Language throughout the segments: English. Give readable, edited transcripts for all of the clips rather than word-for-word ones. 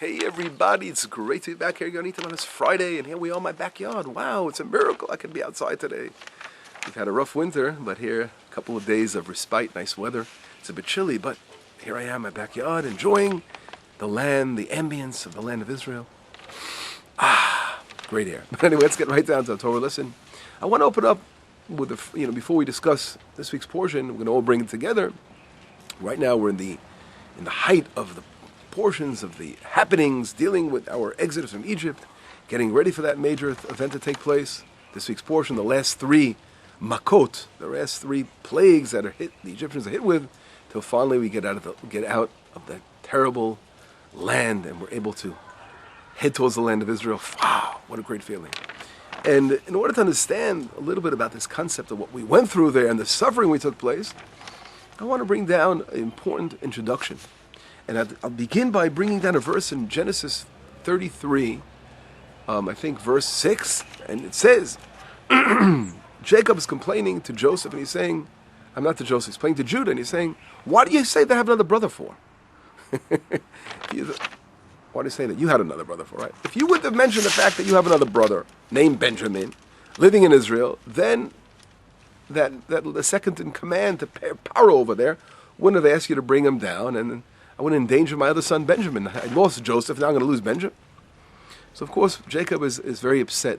Hey everybody, it's great to be back here again on this Friday, and here we are in my backyard. Wow, it's a miracle I can be outside today. We've had a rough winter, but here, a couple of days of respite, nice weather. It's a bit chilly, but here I am in my backyard, enjoying the land, the ambience of the land of Israel. Great air. But anyway, let's get right down to the Torah lesson. I want to open up with before we discuss this week's portion, we're going to all bring it together. Right now, we're in the height of the portions of the happenings dealing with our exodus from Egypt, getting ready for that major event to take place. This week's portion, the last three makot, the last three plagues that the Egyptians are hit with, till finally we get out of that terrible land and we're able to head towards the land of Israel. Wow, what a great feeling. And in order to understand a little bit about this concept of what we went through there and the suffering we took place, I want to bring down an important introduction. And I'll begin by bringing down a verse in Genesis 33, I think verse 6, and it says, Jacob is complaining to Joseph, and he's saying, I'm not to Joseph, he's complaining to Judah, and he's saying, why do you say that I have another brother for? Why do you say that? You had another brother for, right? If you would have mentioned the fact that you have another brother named Benjamin, living in Israel, then that the second in command to Paro over there wouldn't have asked you to bring him down, and I wouldn't endanger my other son Benjamin. I lost Joseph, now I'm going to lose Benjamin. So of course Jacob is very upset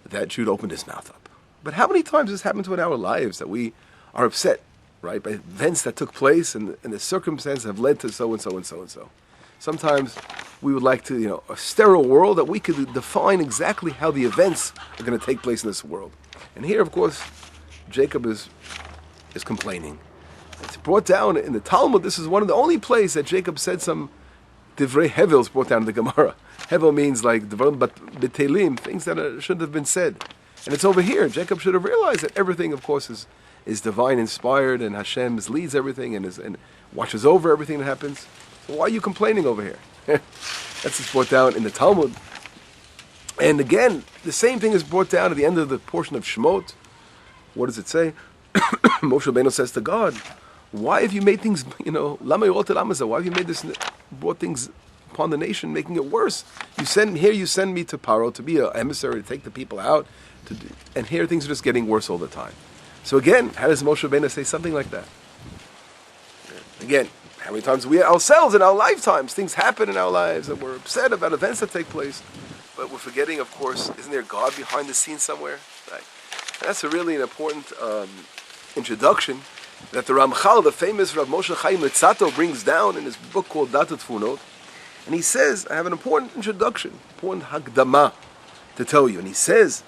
that Judah opened his mouth up. But how many times has this happened to in our lives that we are upset, right, by events that took place and the circumstances have led to so and so and so and so. Sometimes we would like to, a sterile world that we could define exactly how the events are going to take place in this world. And here, of course, Jacob is complaining. It's brought down in the Talmud. This is one of the only places that Jacob said some divrei hevel is brought down in the Gemara. Hevel means like dvarim betelim, things that shouldn't have been said. And it's over here. Jacob should have realized that everything, of course, is divine inspired, and Hashem leads everything and watches over everything that happens. So why are you complaining over here? That's just brought down in the Talmud. And again, the same thing is brought down at the end of the portion of Shemot. What does it say? Moshe Rabbeinu says to God, why have you made things, why have you brought things upon the nation, making it worse? You send me to Paro to be an emissary, to take the people out, and here things are just getting worse all the time. So again, how does Moshe Rabbeinu say something like that? Again, how many times we ourselves in our lifetimes, things happen in our lives and we're upset about events that take place, but we're forgetting, of course, isn't there God behind the scenes somewhere? Right. And that's a really an important introduction that the Ramchal, the famous Rav Moshe Chaim Litzato, brings down in his book called Datat Tfunot. And he says, I have an important introduction, important Hagdama to tell you. And he says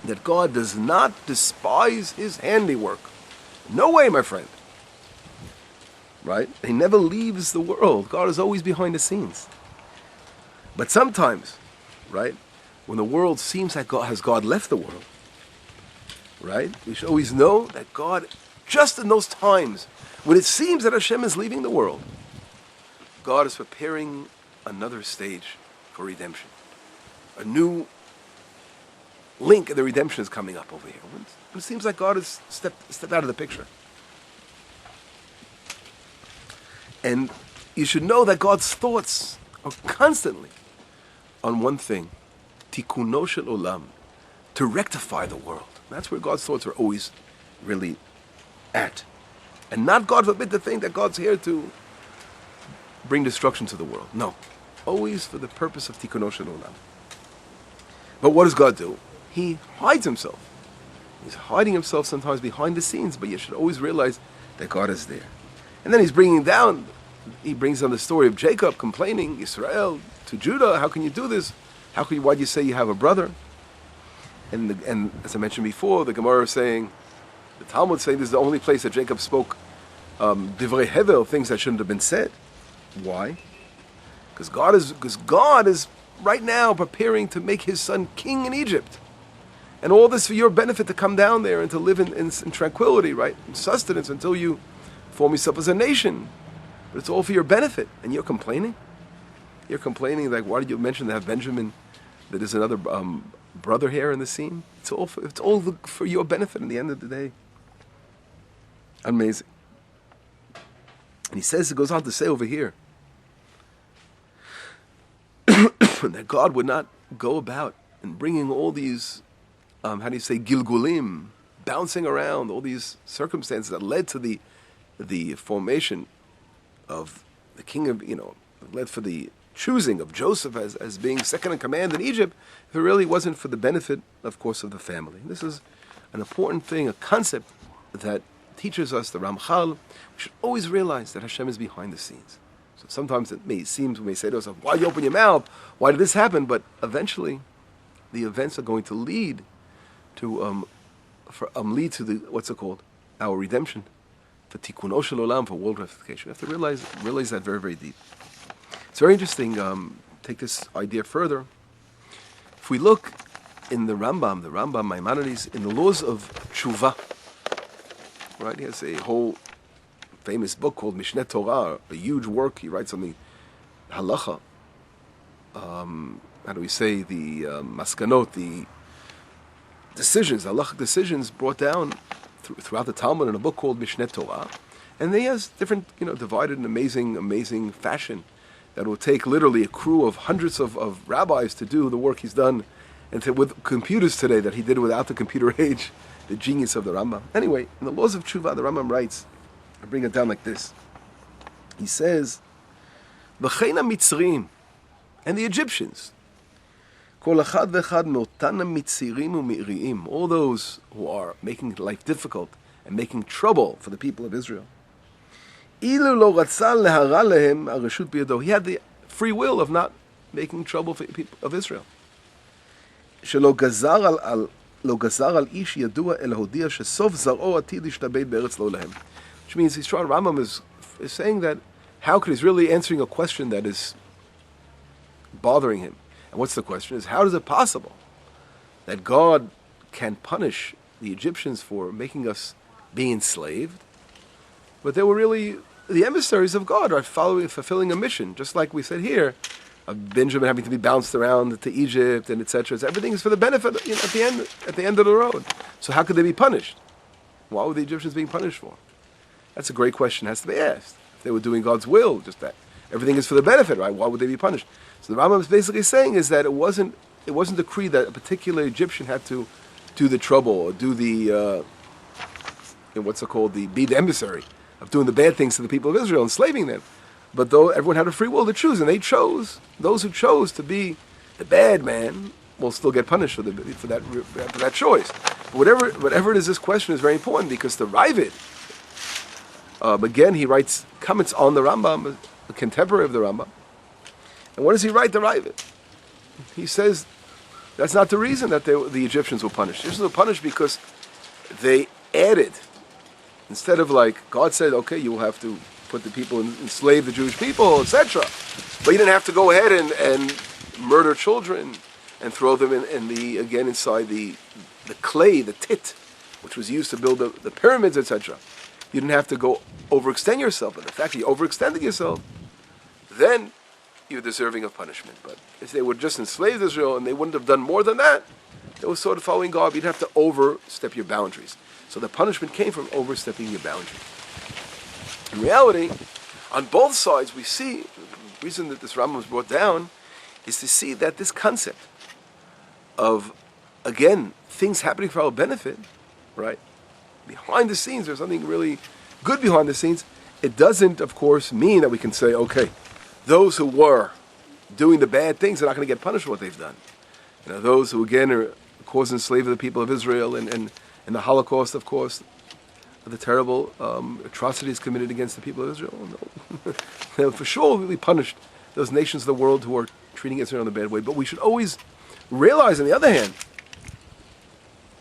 that God does not despise his handiwork. No way, my friend. Right? He never leaves the world. God is always behind the scenes. But sometimes, right, when the world seems like God left the world, right, we should always know that God, just in those times when it seems that Hashem is leaving the world, God is preparing another stage for redemption. A new link in the redemption is coming up over here. It seems like God has stepped out of the picture. And you should know that God's thoughts are constantly on one thing, tikkuno shel olam, to rectify the world. That's where God's thoughts are always really at. And not, God forbid, to think that God's here to bring destruction to the world. No. Always for the purpose of tikkuno shel olam. But what does God do? He hides himself. He's hiding himself sometimes behind the scenes, but you should always realize that God is there. And then he brings down the story of Jacob complaining, Israel, to Judah, how can you do this? Why do you say you have a brother? And as I mentioned before, the Gemara is saying, the Talmud is saying this is the only place that Jacob spoke divrei hevel, things that shouldn't have been said. Why? Because God is right now preparing to make his son king in Egypt. And all this for your benefit, to come down there and to live in tranquility, right? In sustenance until you form yourself as a nation. But it's all for your benefit. And you're complaining? You're complaining, like, why did you mention to have Benjamin, that there's another brother here in the scene? It's all for your benefit in the end of the day. Amazing. And he goes on to say over here, that God would not go about and bringing all these, gilgulim, bouncing around, all these circumstances that led to the formation of the king of, led for the choosing of Joseph as being second in command in Egypt, if it really wasn't for the benefit, of course, of the family. This is an important thing, a concept that teaches us, the Ramchal. We should always realize that Hashem is behind the scenes. So sometimes it may seem, we may say to ourselves, why you open your mouth? Why did this happen? But eventually, the events are going to lead to the, what's it called? Our redemption. For Tikkun Shel Olam, for world rectification. We have to realize that very, very deep. It's very interesting, take this idea further. If we look in the Rambam Maimonides, in the laws of Tshuva, right? He has a whole famous book called Mishneh Torah, a huge work. He writes on the halacha. How do we say, the maskanot, the decisions, halachic decisions brought down throughout the Talmud in a book called Mishneh Torah. And he has different, divided in amazing fashion that will take literally a crew of hundreds of rabbis to do the work he's done, and with computers today that he did without the computer age, the genius of the Rambam. Anyway, in the laws of Tshuva, the Rambam writes, I bring it down like this. He says, V'chein ha-Mitzrim, and the Egyptians, Kol echad v'echad me'otan ha-Mitzirim u'Mi'riim, all those who are making life difficult and making trouble for the people of Israel. Ilu lo ratzal lehara lehem hareshut biyado. He had the free will of not making trouble for the people of Israel. Shelo gazar al ish yadua el hodia shesof zar'o atid ishtabed be'eretz lo lehem. Which means Rambam is saying that how could he's really answering a question that is bothering him. And what's the question? Is how is it possible that God can punish the Egyptians for making us be enslaved, but they were really the emissaries of God, are fulfilling a mission, just like we said here, of Benjamin having to be bounced around to Egypt and etc. So everything is for the benefit, at the end of the road. So how could they be punished? What were the Egyptians being punished for? That's a great question. It has to be asked. If they were doing God's will, just that everything is for the benefit, right? Why would they be punished? So the Rambam is basically saying is that it wasn't decreed that a particular Egyptian had to do the trouble or do the be the emissary of doing the bad things to the people of Israel, enslaving them. But though everyone had a free will to choose, and they chose, those who chose to be the bad man will still get punished for that choice. But whatever it is, this question is very important, because the Ravid, again, he writes comments on the Rambam, a contemporary of the Rambam. And what does he write, the Ravid? He says that's not the reason that the Egyptians were punished. The Egyptians were punished because they added, instead of like God said, okay, you will have to put the people enslave the Jewish people, etc. But you didn't have to go ahead and murder children and throw them inside the clay, the tit, which was used to build the pyramids, etc. You didn't have to go overextend yourself. But the fact that you overextended yourself, then you're deserving of punishment. But if they would just enslave Israel and they wouldn't have done more than that, they were sort of following God. You'd have to overstep your boundaries. So the punishment came from overstepping your boundaries. In reality, on both sides, we see, the reason that this Rambam was brought down is to see that this concept of, again, things happening for our benefit, right? Behind the scenes, there's something really good behind the scenes. It doesn't, of course, mean that we can say, okay, those who were doing the bad things are not going to get punished for what they've done. Those who, again, are causing slavery to the people of Israel and the Holocaust, of course, the terrible atrocities committed against the people of Israel. No. They'll for sure will be punished, those nations of the world who are treating Israel in a bad way. But we should always realize, on the other hand,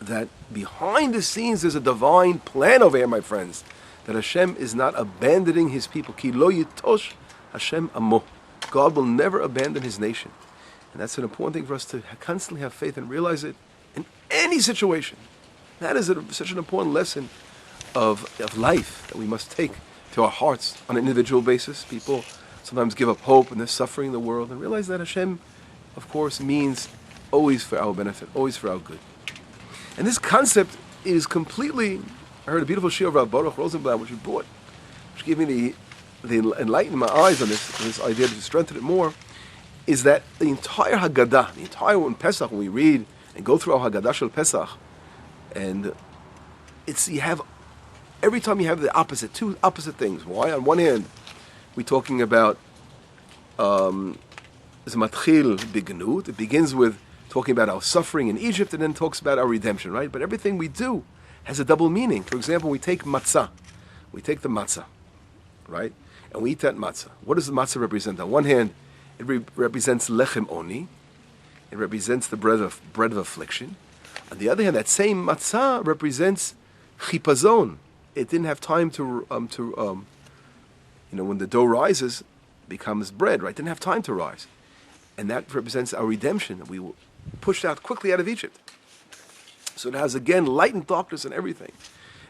that behind the scenes there's a divine plan over here, my friends, that Hashem is not abandoning His people. Ki lo yitosh Hashem amo. God will never abandon His nation. And that's an important thing for us to constantly have faith and realize it in any situation. That is such an important lesson of life that we must take to our hearts on an individual basis. People sometimes give up hope and they're suffering in the world, and realize that Hashem, of course, means always for our benefit, always for our good. And this concept is completely, I heard a beautiful shir of Rav Baruch Rosenblatt, which gave me the enlightened my eyes on this idea to strengthen it more. is that the entire Haggadah, the entire one Pesach, when we read and go through our Haggadah Shel Pesach, and you have, every time you have the opposite, two opposite things. Why? On one hand, we're talking about Zmatchil Bignut. It begins with talking about our suffering in Egypt, and then talks about our redemption, right? But everything we do has a double meaning. For example, we take matzah. We take the matzah, right? And we eat that matzah. What does the matzah represent? On one hand, it represents lechem oni. It represents the bread of affliction. On the other hand, that same matzah represents chipazon. It didn't have time to when the dough rises, it becomes bread, right? It didn't have time to rise. And that represents our redemption, that we were pushed out quickly out of Egypt. So it has, again, light and darkness and everything.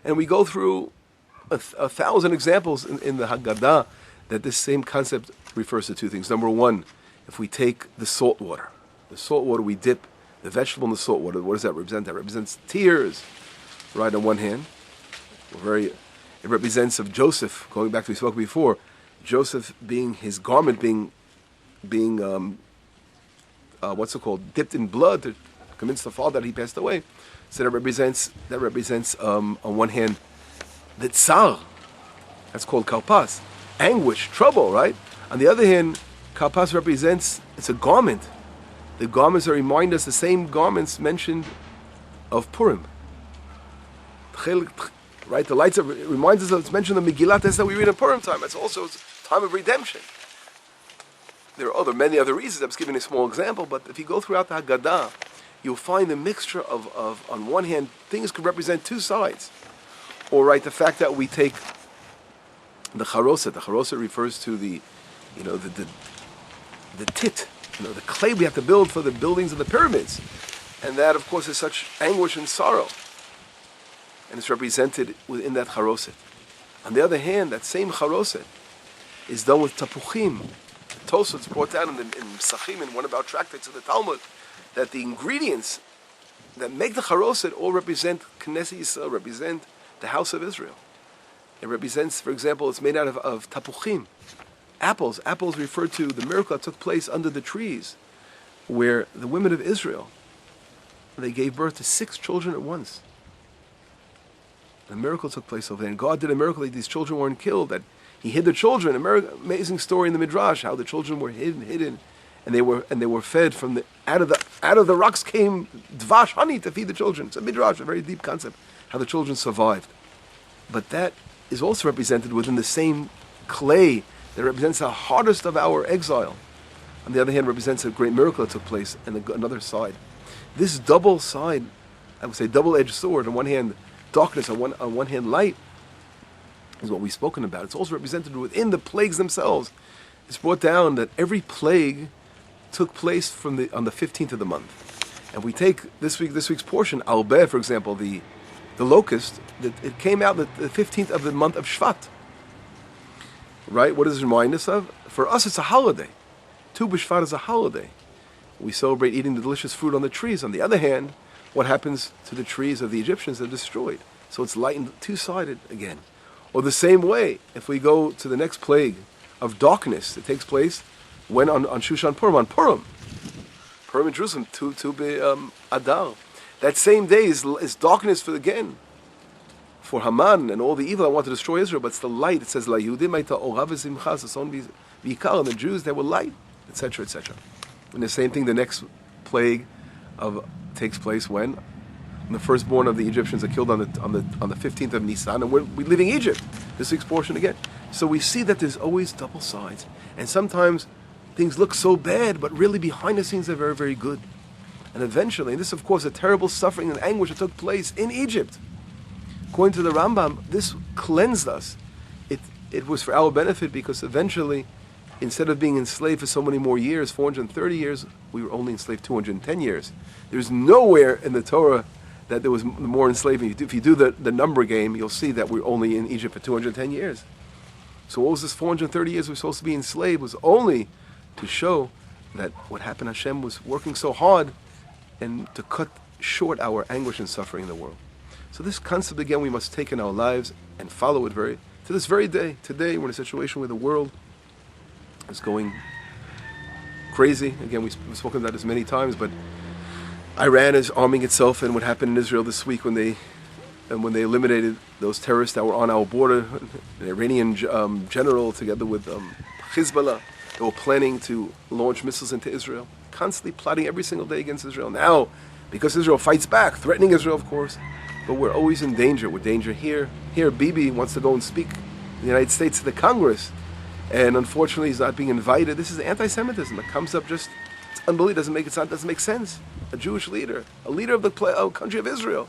And we go through a thousand examples in the Haggadah that this same concept refers to two things. Number one, if we take the salt water we dip the vegetable in the salt water, what does that represent? That represents tears, right, on one hand. It represents of Joseph, going back to what we spoke before, Joseph being his garment being dipped in blood to convince the father that he passed away. So that represents on one hand the tsar, that's called kalpas, anguish, trouble, right? On the other hand, kalpas represents, it's a garment. The garments that remind us the same garments mentioned of Purim. Right, the lights reminds us of, it's mentioned in the Megillah, that's that we read in Purim time. It's also a time of redemption. There are many other reasons. I'm just giving a small example, but if you go throughout the Haggadah, you'll find a mixture of on one hand, things could represent two sides. Or right, the fact that we take the charoset. The charoset refers to the tit, the clay we have to build for the buildings of the pyramids, and that, of course, is such anguish and sorrow, and it's represented within that charoset. On the other hand, that same charoset is done with tapuchim. Tosafos brought down in Psachim, in one of our tractates of the Talmud, that the ingredients that make the charoset all represent Knesset Yisrael, represent the house of Israel. It represents, for example, it's made out of tapuchim, apples. Apples refer to the miracle that took place under the trees, where the women of Israel, they gave birth to 6 children at once. The miracle took place over there, and God did a miracle that these children weren't killed, that He hid the children. Amazing story in the Midrash, how the children were hidden, and they were fed from out of the rocks came dvash, honey, to feed the children. It's a Midrash, a very deep concept, how the children survived. But that is also represented within the same clay that represents the hardest of our exile. On the other hand, represents a great miracle that took place, and another side. This double side, I would say double-edged sword, on one hand darkness, on one hand light, is what we've spoken about. It's also represented within the plagues themselves. It's brought down that every plague took place on the 15th of the month. And we take this week's portion, Albeh, for example, the locust, it came out the 15th of the month of Shvat. Right? What does it remind us of? For us, it's a holiday. Tu B'Shvat is a holiday. We celebrate eating the delicious fruit on the trees. On the other hand, what happens to the trees of the Egyptians? They're destroyed. So it's light and two-sided again. Or the same way, if we go to the next plague of darkness, it takes place when on Shushan Purim, on Purim in Jerusalem, Tu Adar. That same day is darkness for Haman and all the evil that want to destroy Israel, but it's the light. It says, La Yehudim Hayta Orav V'Simcha, V'Yikar, and the Jews, they were light, etc., etc. And the same thing, the next plague takes place when the firstborn of the Egyptians are killed on the 15th of Nisan, and we're leaving Egypt. This week's portion again. So we see that there's always double sides, and sometimes things look so bad, but really behind the scenes they're very, very good. And eventually, and this of course a terrible suffering and anguish that took place in Egypt. According to the Rambam, this cleansed us. It was for our benefit, because eventually, instead of being enslaved for so many more years, 430 years, we were only enslaved 210 years. There's nowhere in the Torah that there was more enslaving. If you do the number game, you'll see that we're only in Egypt for 210 years. So what was this 430 years we're supposed to be enslaved? Was only to show that what happened, Hashem was working so hard and to cut short our anguish and suffering in the world. So this concept, again, we must take in our lives and follow it to this very day. Today, we're in a situation where the world is going crazy. Again, we've spoken about this many times, but Iran is arming itself, and what happened in Israel this week when they eliminated those terrorists that were on our border, an Iranian general together with Hezbollah, they were planning to launch missiles into Israel, constantly plotting every single day against Israel. Now, because Israel fights back, threatening Israel, of course, but we're always in danger. We're danger here. Here, Bibi wants to go and speak in the United States to the Congress, and unfortunately, he's not being invited. This is anti-Semitism that comes up just, it's unbelievable. Doesn't make sense. A Jewish leader, a leader of the country of Israel,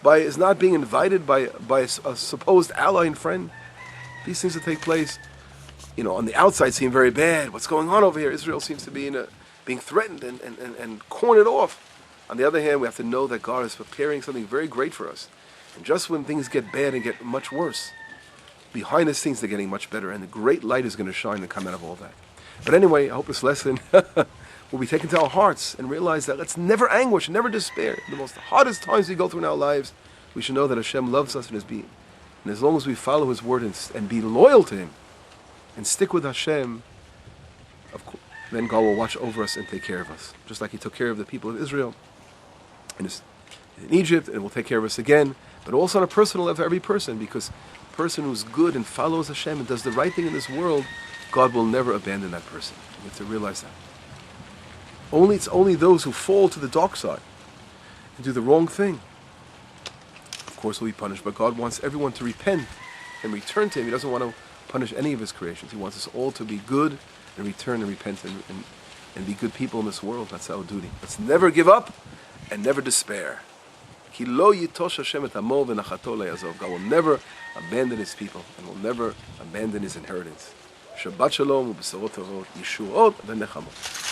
is not being invited by a supposed ally and friend. These things that take place, on the outside seem very bad. What's going on over here? Israel seems to be being threatened and cornered off. On the other hand, we have to know that God is preparing something very great for us. And just when things get bad and get much worse, behind these things they're getting much better, and the great light is going to shine and come out of all that. But anyway, I hope this lesson will be taken to our hearts and realize that let's never anguish, never despair. The most hardest times we go through in our lives, we should know that Hashem loves us and His being. And as long as we follow His word and be loyal to Him and stick with Hashem, of course, then God will watch over us and take care of us. Just like He took care of the people of Israel in Egypt, and will take care of us again, but also on a personal level for every person, because the person who's good and follows Hashem and does the right thing in this world, God will never abandon that person. You have to realize that. It's only those who fall to the dark side and do the wrong thing, of course, will be punished. But God wants everyone to repent and return to Him. He doesn't want to punish any of His creations. He wants us all to be good and return and repent and be good people in this world. That's our duty. Let's never give up and never despair. God will never abandon His people and will never abandon His inheritance. Shabbat Shalom, u'besorot torot, Yeshuot v'nechamot.